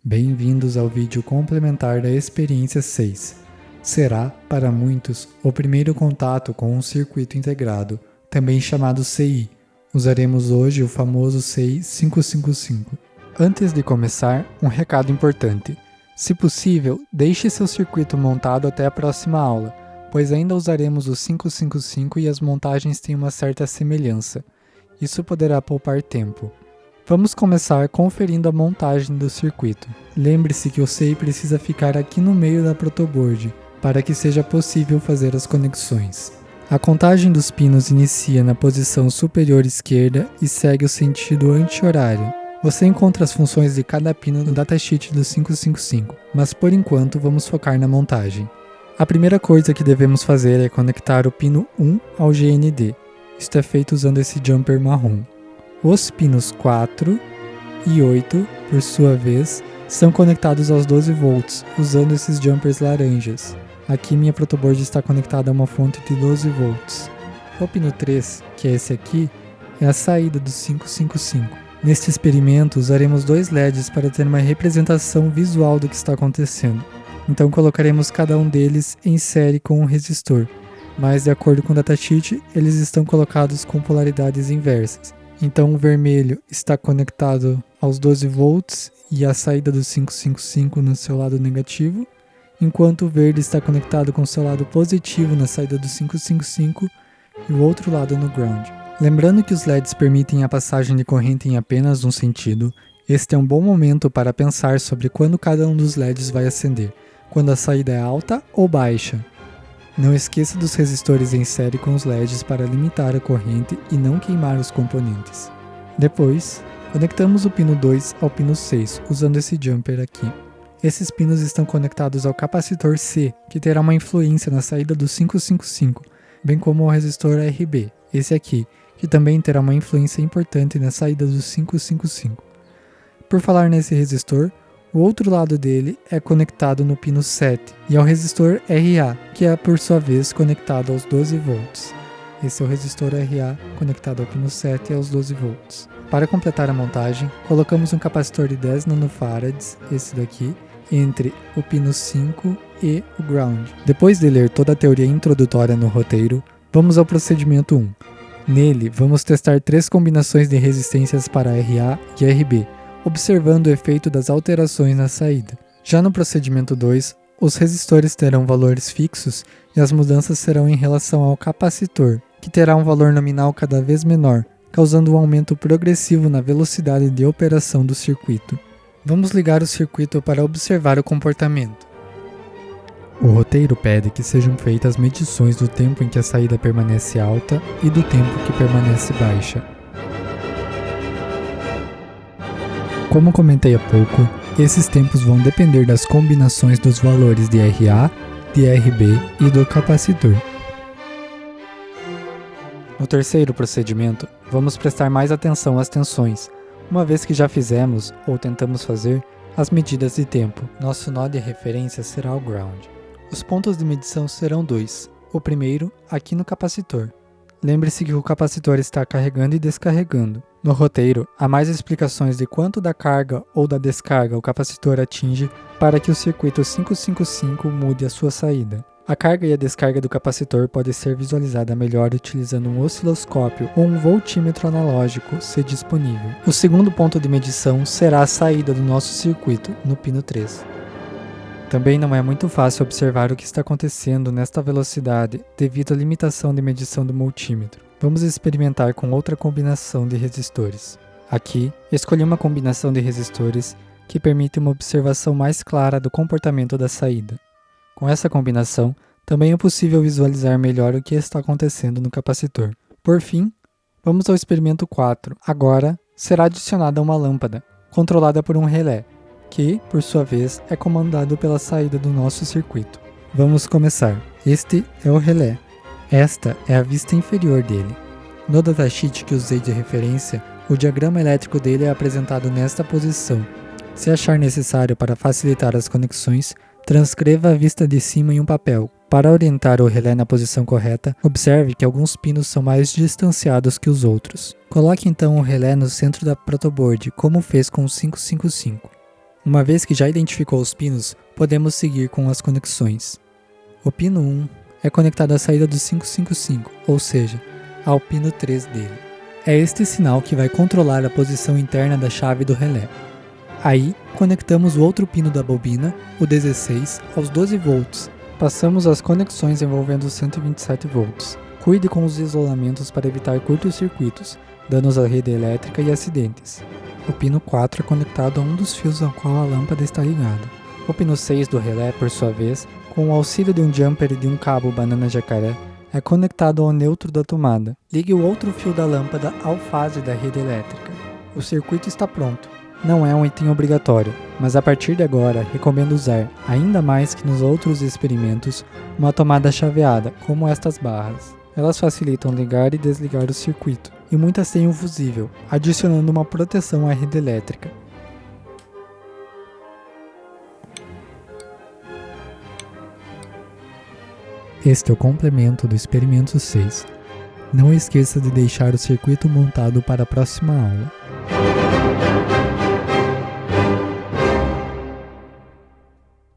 Bem-vindos ao vídeo complementar da experiência 6. Será, para muitos, o primeiro contato com um circuito integrado, também chamado CI. Usaremos hoje o famoso CI 555. Antes de começar, um recado importante. Se possível, deixe seu circuito montado até a próxima aula, pois ainda usaremos o 555 e as montagens têm uma certa semelhança. Isso poderá poupar tempo. Vamos começar conferindo a montagem do circuito. Lembre-se que o CI precisa ficar aqui no meio da protoboard, para que seja possível fazer as conexões. A contagem dos pinos inicia na posição superior esquerda e segue o sentido anti-horário. Você encontra as funções de cada pino no datasheet do 555, mas por enquanto vamos focar na montagem. A primeira coisa que devemos fazer é conectar o pino 1 ao GND. Isto é feito usando esse jumper marrom. Os pinos 4 e 8, por sua vez, são conectados aos 12 volts, usando esses jumpers laranjas. Aqui minha protoboard está conectada a uma fonte de 12 volts. O pino 3, que é esse aqui, é a saída do 555. Neste experimento, usaremos dois LEDs para ter uma representação visual do que está acontecendo. Então colocaremos cada um deles em série com um resistor, mas de acordo com o datasheet, eles estão colocados com polaridades inversas. Então o vermelho está conectado aos 12 volts e a saída do 555 no seu lado negativo, enquanto o verde está conectado com o seu lado positivo na saída do 555 e o outro lado no ground. Lembrando que os LEDs permitem a passagem de corrente em apenas um sentido, este é um bom momento para pensar sobre quando cada um dos LEDs vai acender, quando a saída é alta ou baixa. Não esqueça dos resistores em série com os LEDs para limitar a corrente e não queimar os componentes. Depois, conectamos o pino 2 ao pino 6, usando esse jumper aqui. Esses pinos estão conectados ao capacitor C, que terá uma influência na saída do 555, bem como ao resistor RB, esse aqui, que também terá uma influência importante na saída do 555. Por falar nesse resistor, o outro lado dele é conectado no pino 7 e ao resistor RA, que é por sua vez conectado aos 12 volts. Esse é o resistor RA conectado ao pino 7 e aos 12 volts. Para completar a montagem, colocamos um capacitor de 10 nanofarads, esse daqui, entre o pino 5 e o ground. Depois de ler toda a teoria introdutória no roteiro, vamos ao procedimento 1. Nele, vamos testar 3 combinações de resistências para RA e RB, observando o efeito das alterações na saída. Já no procedimento 2, os resistores terão valores fixos e as mudanças serão em relação ao capacitor, que terá um valor nominal cada vez menor, causando um aumento progressivo na velocidade de operação do circuito. Vamos ligar o circuito para observar o comportamento. O roteiro pede que sejam feitas medições do tempo em que a saída permanece alta e do tempo que permanece baixa. Como comentei há pouco, esses tempos vão depender das combinações dos valores de RA, de RB e do capacitor. No terceiro procedimento, vamos prestar mais atenção às tensões, uma vez que já fizemos, ou tentamos fazer, as medidas de tempo. Nosso nó de referência será o ground. Os pontos de medição serão 2. O primeiro, aqui no capacitor. Lembre-se que o capacitor está carregando e descarregando. No roteiro, há mais explicações de quanto da carga ou da descarga o capacitor atinge para que o circuito 555 mude a sua saída. A carga e a descarga do capacitor pode ser visualizada melhor utilizando um osciloscópio ou um voltímetro analógico, se disponível. O segundo ponto de medição será a saída do nosso circuito, no pino 3. Também não é muito fácil observar o que está acontecendo nesta velocidade devido à limitação de medição do multímetro. Vamos experimentar com outra combinação de resistores. Aqui, escolhi uma combinação de resistores que permite uma observação mais clara do comportamento da saída. Com essa combinação, também é possível visualizar melhor o que está acontecendo no capacitor. Por fim, vamos ao experimento 4. Agora, será adicionada uma lâmpada, controlada por um relé, que, por sua vez, é comandado pela saída do nosso circuito. Vamos começar. Este é o relé. Esta é a vista inferior dele. No datasheet que usei de referência, o diagrama elétrico dele é apresentado nesta posição. Se achar necessário para facilitar as conexões, transcreva a vista de cima em um papel. Para orientar o relé na posição correta, observe que alguns pinos são mais distanciados que os outros. Coloque então o relé no centro da protoboard, como fez com o 555. Uma vez que já identificou os pinos, podemos seguir com as conexões. O pino 1 é conectado à saída do 555, ou seja, ao pino 3 dele. É este sinal que vai controlar a posição interna da chave do relé. Aí, conectamos o outro pino da bobina, o 16, aos 12 volts. Passamos as conexões envolvendo os 127 volts. Cuide com os isolamentos para evitar curtos-circuitos, danos à rede elétrica e acidentes. O pino 4 é conectado a um dos fios ao qual a lâmpada está ligada. O pino 6 do relé, por sua vez, com o auxílio de um jumper e de um cabo banana-jacaré, é conectado ao neutro da tomada. Ligue o outro fio da lâmpada ao fase da rede elétrica. O circuito está pronto. Não é um item obrigatório, mas a partir de agora recomendo usar, ainda mais que nos outros experimentos, uma tomada chaveada, como estas barras. Elas facilitam ligar e desligar o circuito, e muitas têm um fusível, adicionando uma proteção à rede elétrica. Este é o complemento do experimento 6. Não esqueça de deixar o circuito montado para a próxima aula.